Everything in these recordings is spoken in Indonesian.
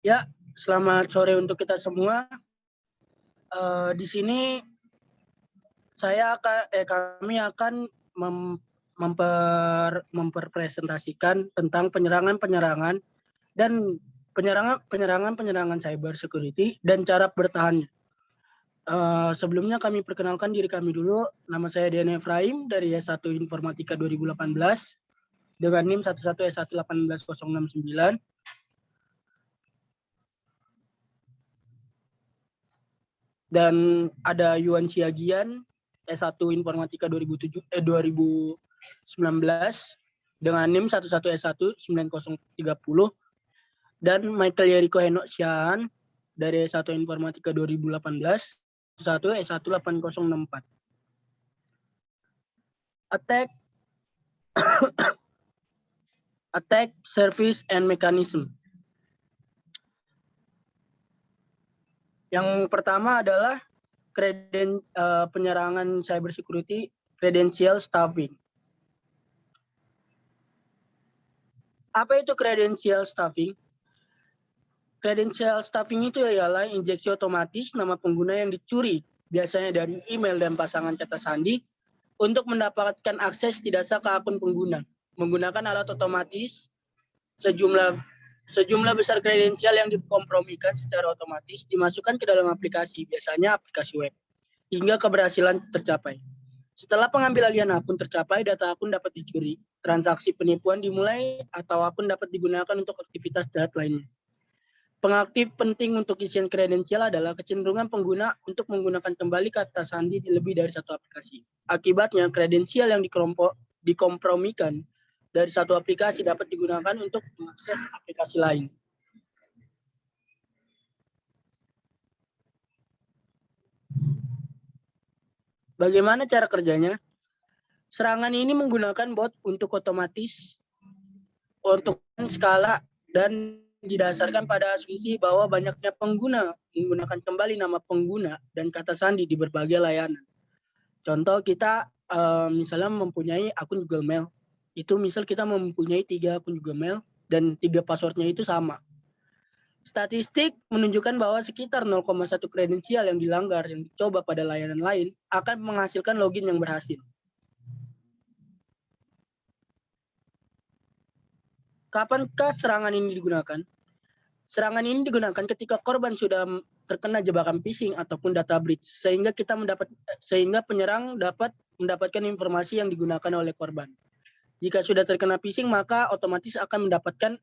Ya, selamat sore untuk kita semua. Di sini kami akan mempresentasikan tentang penyerangan dan penyerangan cyber security dan cara bertahannya. Sebelumnya kami perkenalkan diri kami dulu. Nama saya Dian Efraim dari S1 Informatika 2018 dengan NIM 11S1181069. Dan ada Yuan Siagian S1 Informatika 2019 dengan NIM 11S19030 dan Michael Yeriko Henok Sian dari S1 Informatika 2018 S1 8064. Attack Service and Mechanism. Yang pertama adalah penyerangan cyber security credential stuffing. Apa itu credential stuffing? Credential stuffing itu ialah injeksi otomatis nama pengguna yang dicuri, biasanya dari email dan pasangan kata sandi, untuk mendapatkan akses tidak sah ke akun pengguna. Menggunakan alat otomatis, sejumlah besar kredensial yang dikompromikan secara otomatis dimasukkan ke dalam aplikasi, biasanya aplikasi web, hingga keberhasilan tercapai. Setelah pengambil alihan akun tercapai, data akun dapat dicuri, transaksi penipuan dimulai, atau akun dapat digunakan untuk aktivitas jahat lainnya. Pengaktif penting untuk isian kredensial adalah kecenderungan pengguna untuk menggunakan kembali kata sandi di lebih dari satu aplikasi. Akibatnya, kredensial yang dikompromikan dari satu aplikasi dapat digunakan untuk mengakses aplikasi lain. Bagaimana cara kerjanya? Serangan ini menggunakan bot untuk otomatis, untuk skala, dan didasarkan pada asumsi bahwa banyaknya pengguna menggunakan kembali nama pengguna dan kata sandi di berbagai layanan. Contoh kita misalnya mempunyai akun Google Mail. Itu misal kita mempunyai 3 akun Google Mail dan 3 passwordnya itu sama. Statistik menunjukkan bahwa sekitar 0,1 kredensial yang dilanggar yang dicoba pada layanan lain akan menghasilkan login yang berhasil. Kapankah serangan ini digunakan? Serangan ini digunakan ketika korban sudah terkena jebakan phishing ataupun data breach, sehingga penyerang dapat mendapatkan informasi yang digunakan oleh korban. Jika sudah terkena phishing, maka otomatis akan mendapatkan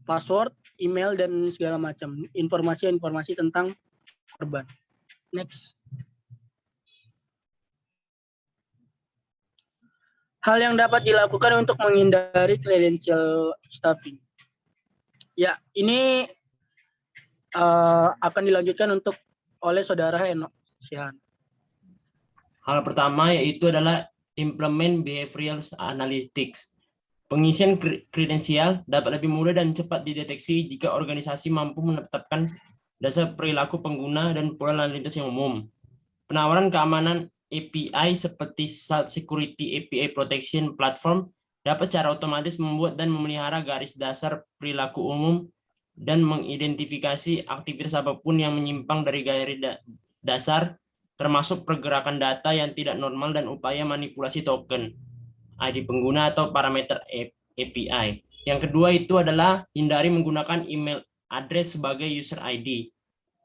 password, email, dan segala macam informasi tentang korban. Next. Hal yang dapat dilakukan untuk menghindari credential stuffing. Ya, ini akan dilanjutkan oleh saudara Henok Sihan. Hal pertama yaitu adalah implement behavioral analytics. Pengisian kredensial dapat lebih mudah dan cepat dideteksi jika organisasi mampu menetapkan dasar perilaku pengguna dan pola lalu lintas yang umum. Penawaran keamanan API seperti Salt Security API Protection Platform dapat secara otomatis membuat dan memelihara garis dasar perilaku umum dan mengidentifikasi aktivitas apapun yang menyimpang dari garis dasar, termasuk pergerakan data yang tidak normal dan upaya manipulasi token, ID pengguna atau parameter API. Yang kedua itu adalah hindari menggunakan email address sebagai user ID.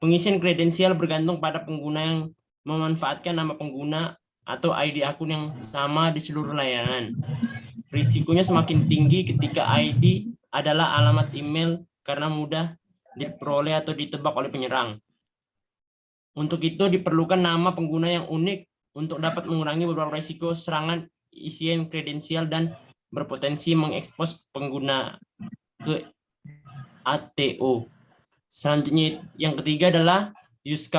Pengisian kredensial bergantung pada pengguna yang memanfaatkan nama pengguna atau ID akun yang sama di seluruh layanan. Risikonya semakin tinggi ketika ID adalah alamat email karena mudah diperoleh atau ditebak oleh penyerang. Untuk itu diperlukan nama pengguna yang unik untuk dapat mengurangi beberapa risiko serangan isian kredensial dan berpotensi mengekspos pengguna ke ATO. Selanjutnya yang ketiga adalah use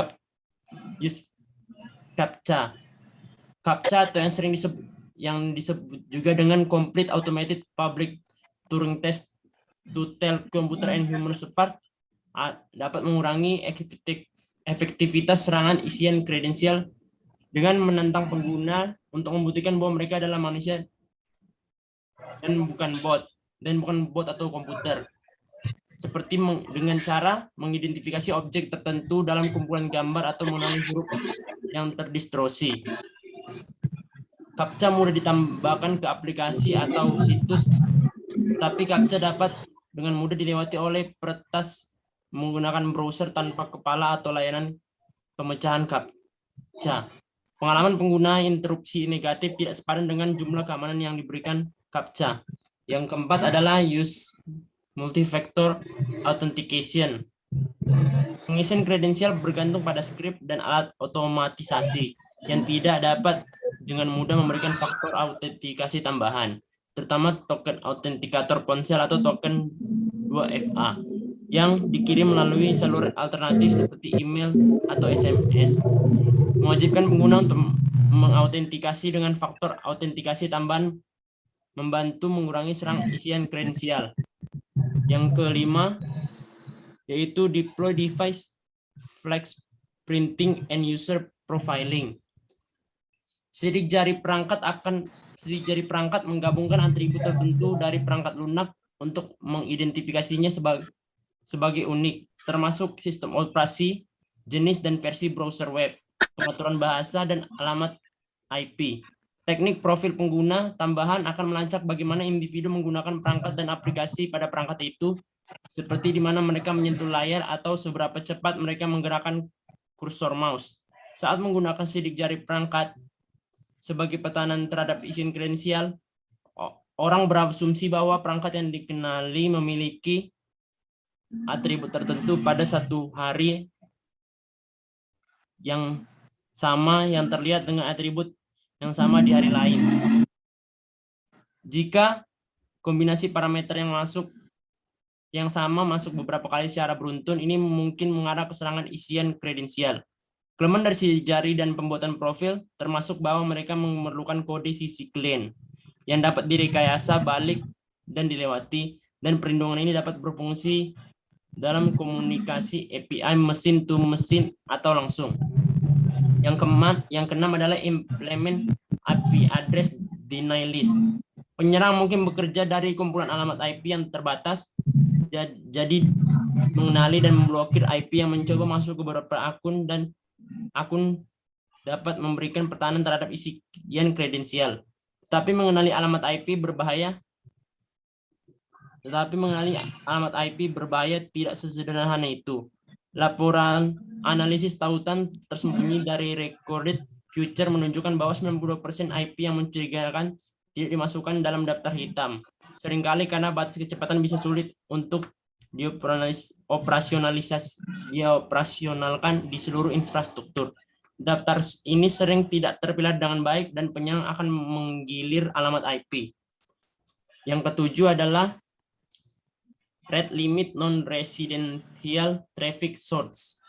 CAPTCHA. CAPTCHA atau yang disebut juga dengan Complete Automated Public Turing Test to Tell Computer and Human Support dapat mengurangi efektivitas serangan isian kredensial dengan menantang pengguna untuk membuktikan bahwa mereka adalah manusia dan bukan bot atau komputer. seperti dengan cara mengidentifikasi objek tertentu dalam kumpulan gambar atau mengenali huruf yang terdistorsi. CAPTCHA mudah ditambahkan ke aplikasi atau situs, tetapi CAPTCHA dapat dengan mudah dilewati oleh peretas menggunakan browser tanpa kepala atau layanan pemecahan CAPTCHA. Pengalaman pengguna interupsi negatif tidak sepadan dengan jumlah keamanan yang diberikan CAPTCHA. Yang keempat adalah use multifactor authentication. Pengisian kredensial bergantung pada skrip dan alat otomatisasi yang tidak dapat dengan mudah memberikan faktor autentikasi tambahan, terutama token autentikator ponsel atau token 2FA yang dikirim melalui saluran alternatif seperti email atau SMS. Mewajibkan pengguna untuk mengautentikasi dengan faktor autentikasi tambahan membantu mengurangi serang isian kredensial. Yang kelima yaitu deploy device flex printing and user profiling. Sidik jari perangkat menggabungkan atribut tertentu dari perangkat lunak untuk mengidentifikasinya sebagai unik, termasuk sistem operasi, jenis dan versi browser web, pengaturan bahasa, dan alamat IP. Teknik profil pengguna tambahan akan melacak bagaimana individu menggunakan perangkat dan aplikasi pada perangkat itu, seperti di mana mereka menyentuh layar atau seberapa cepat mereka menggerakkan kursor mouse. Saat menggunakan sidik jari perangkat sebagai pertahanan terhadap isian kredensial, orang berasumsi bahwa perangkat yang dikenali memiliki atribut tertentu pada satu hari yang sama yang terlihat dengan atribut yang sama di hari lain. Jika kombinasi parameter yang sama masuk beberapa kali secara beruntun, ini mungkin mengarah ke serangan isian kredensial. Kelemahan dari sidik jari dan pembuatan profil termasuk bahwa mereka memerlukan kode sisi clean yang dapat direkayasa balik dan dilewati, dan perlindungan ini dapat berfungsi dalam komunikasi API mesin to mesin atau langsung. Yang keenam adalah implement IP address deny list. Penyerang mungkin bekerja dari kumpulan alamat IP yang terbatas, jadi mengenali dan memblokir IP yang mencoba masuk ke beberapa akun, dan akun dapat memberikan pertahanan terhadap isian kredensial. Tetapi mengenali alamat IP berbahaya tidak sesederhana itu. Laporan analisis tautan tersembunyi dari recorded future menunjukkan bahwa 92% IP yang mencurigakan tidak dimasukkan dalam daftar hitam. Seringkali karena batas kecepatan bisa sulit untuk dioperasionalkan di seluruh infrastruktur. Daftar ini sering tidak terpilah dengan baik dan penyerang akan menggilir alamat IP. Yang ketujuh adalah rate limit non-residential traffic source.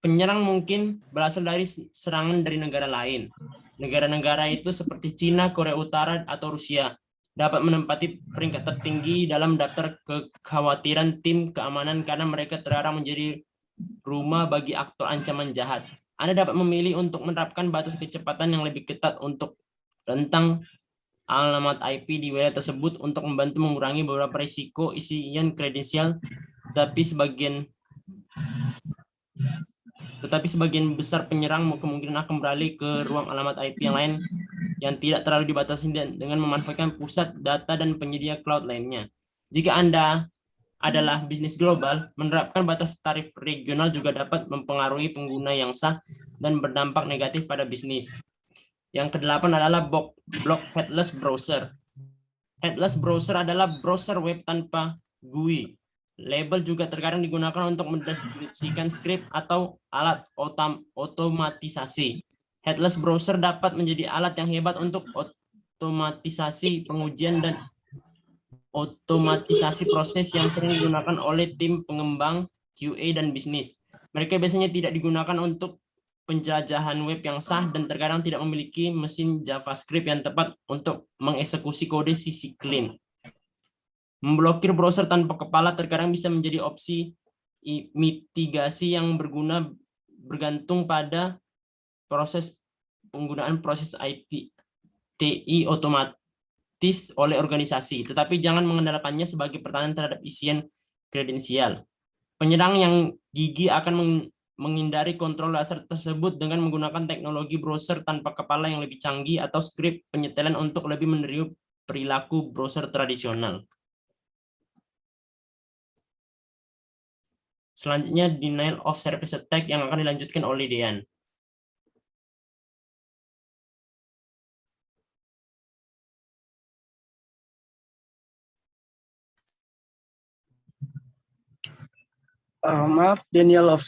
Penyerang mungkin berasal dari serangan dari negara lain. Negara-negara itu seperti Cina, Korea Utara, atau Rusia dapat menempati peringkat tertinggi dalam daftar kekhawatiran tim keamanan karena mereka terarah menjadi rumah bagi aktor ancaman jahat. Anda dapat memilih untuk menerapkan batas kecepatan yang lebih ketat untuk rentang alamat IP di wilayah tersebut untuk membantu mengurangi beberapa risiko isian kredensial, tetapi sebagian besar penyerang kemungkinan akan beralih ke ruang alamat IP yang lain yang tidak terlalu dibatasi dengan memanfaatkan pusat data dan penyedia cloud lainnya. Jika Anda adalah bisnis global, menerapkan batas tarif regional juga dapat mempengaruhi pengguna yang sah dan berdampak negatif pada bisnis. Yang kedelapan adalah block headless browser. Headless browser adalah browser web tanpa GUI. Label juga terkadang digunakan untuk mendeskripsikan skrip atau alat otomatisasi. Headless browser dapat menjadi alat yang hebat untuk otomatisasi pengujian dan otomatisasi proses yang sering digunakan oleh tim pengembang, QA, dan bisnis. Mereka biasanya tidak digunakan untuk penjajahan web yang sah dan terkadang tidak memiliki mesin JavaScript yang tepat untuk mengeksekusi kode sisi clean. Memblokir browser tanpa kepala terkadang bisa menjadi opsi mitigasi yang berguna bergantung pada proses penggunaan proses TI otomatis praktis oleh organisasi, tetapi jangan mengandalkannya sebagai pertahanan terhadap isian kredensial. Penyerang yang gigih akan menghindari kontrol dasar tersebut dengan menggunakan teknologi browser tanpa kepala yang lebih canggih atau skrip penyetelan untuk lebih meniru perilaku browser tradisional. Selanjutnya, denial of service attack yang akan dilanjutkan oleh Dean. Maaf, denial of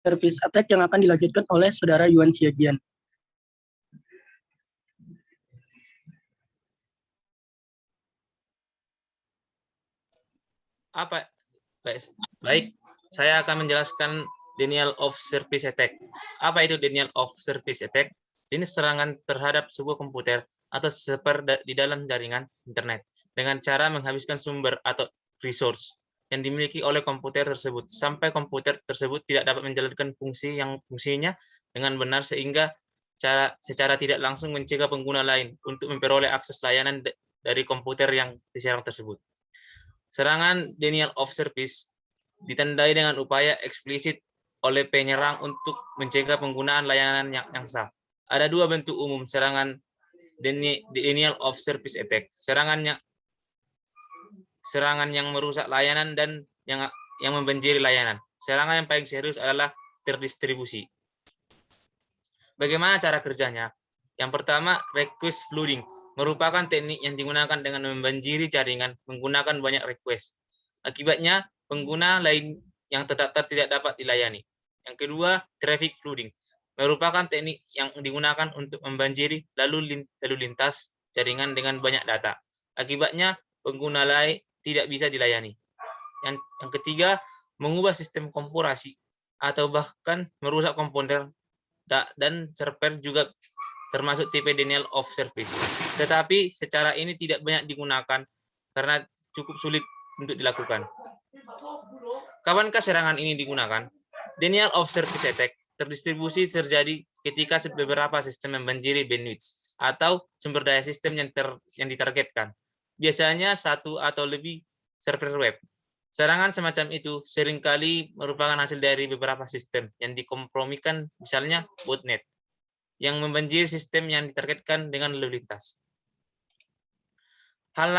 service attack yang akan dilanjutkan oleh Saudara Yuan Xiajian. Baik, saya akan menjelaskan denial of service attack. Apa itu denial of service attack? Jenis serangan terhadap sebuah komputer atau server di dalam jaringan internet dengan cara menghabiskan sumber atau resource yang dimiliki oleh komputer tersebut sampai komputer tersebut tidak dapat menjalankan fungsinya dengan benar, sehingga secara tidak langsung mencegah pengguna lain untuk memperoleh akses layanan dari komputer yang diserang tersebut. Serangan denial of service ditandai dengan upaya eksplisit oleh penyerang untuk mencegah penggunaan layanan yang sah. Ada dua bentuk umum serangan denial of service attack: serangan yang merusak layanan dan yang membanjiri layanan. Serangan yang paling serius adalah terdistribusi. Bagaimana cara kerjanya? Yang pertama, request flooding merupakan teknik yang digunakan dengan membanjiri jaringan menggunakan banyak request. Akibatnya, pengguna lain yang terdaftar tidak dapat dilayani. Yang kedua, traffic flooding merupakan teknik yang digunakan untuk membanjiri lalu lintas jaringan dengan banyak data. Akibatnya, pengguna lain tidak bisa dilayani. Yang ketiga, mengubah sistem kompresisi atau bahkan merusak komponer dan server juga termasuk tipe denial of service. Tetapi secara ini tidak banyak digunakan karena cukup sulit untuk dilakukan. Kapankah serangan ini digunakan? Denial of service attack terdistribusi terjadi ketika beberapa sistem membanjiri bandwidth atau sumber daya sistem yang ditargetkan. Biasanya satu atau lebih server web. Serangan semacam itu seringkali merupakan hasil dari beberapa sistem yang dikompromikan, misalnya botnet, yang membanjiri sistem yang ditargetkan dengan lalu lintas. Hal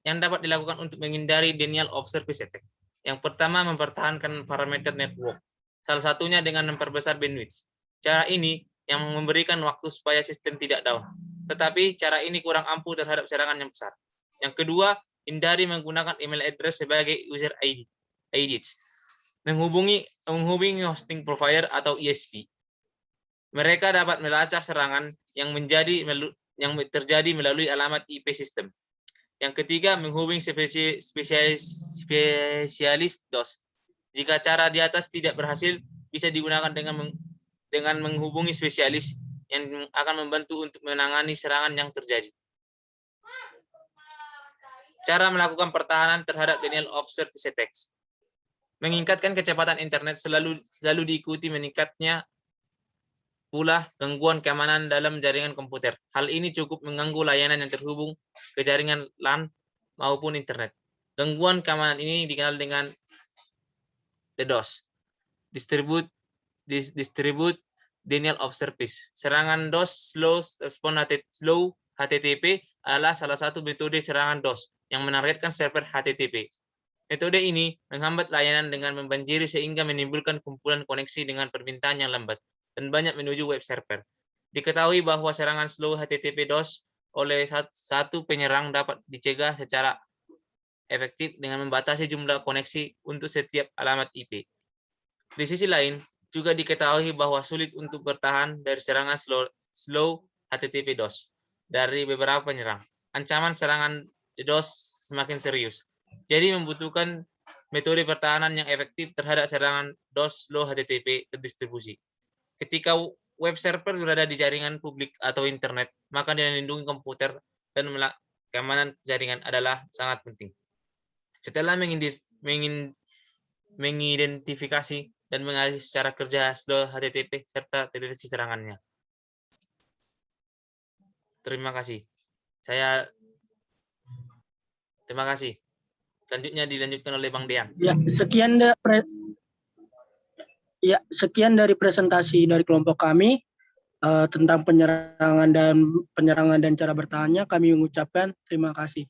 yang dapat dilakukan untuk menghindari denial of service attack. Yang pertama, mempertahankan parameter network. Salah satunya dengan memperbesar bandwidth. Cara ini yang memberikan waktu supaya sistem tidak down. Tetapi cara ini kurang ampuh terhadap serangan yang besar. Yang kedua, hindari menggunakan email address sebagai user ID. Menghubungi hosting provider atau ISP. Mereka dapat melacak serangan yang terjadi melalui alamat IP sistem. Yang ketiga, menghubungi spesialis DOS. Jika cara di atas tidak berhasil, bisa digunakan dengan menghubungi spesialis yang akan membantu untuk menangani serangan yang terjadi. Cara melakukan pertahanan terhadap denial of service attacks. Meningkatkan kecepatan internet selalu diikuti meningkatnya pula gangguan keamanan dalam jaringan komputer. Hal ini cukup mengganggu layanan yang terhubung ke jaringan LAN maupun internet. Gangguan keamanan ini dikenal dengan DDoS, distribute denial of service. Serangan DOS slow HTTP adalah salah satu metode serangan DOS yang menargetkan server HTTP. Metode ini menghambat layanan dengan membanjiri sehingga menimbulkan kumpulan koneksi dengan permintaan yang lambat dan banyak menuju web server. Diketahui bahwa serangan slow HTTP DOS oleh satu penyerang dapat dicegah secara efektif dengan membatasi jumlah koneksi untuk setiap alamat IP. Di sisi lain, juga diketahui bahwa sulit untuk bertahan dari serangan slow HTTP DOS dari beberapa penyerang. Ancaman serangan DOS semakin serius. Jadi membutuhkan metode pertahanan yang efektif terhadap serangan DOS slow HTTP terdistribusi. Ketika web server berada di jaringan publik atau internet, maka melindungi komputer dan keamanan jaringan adalah sangat penting. Setelah mengidentifikasi dan menganalisis cara kerja slow HTTP serta deteksi serangannya. Terima kasih. Saya Terima kasih. Selanjutnya dilanjutkan oleh Bang Dean. Ya, sekian dari presentasi dari kelompok kami tentang penyerangan dan cara bertahannya. Kami mengucapkan terima kasih.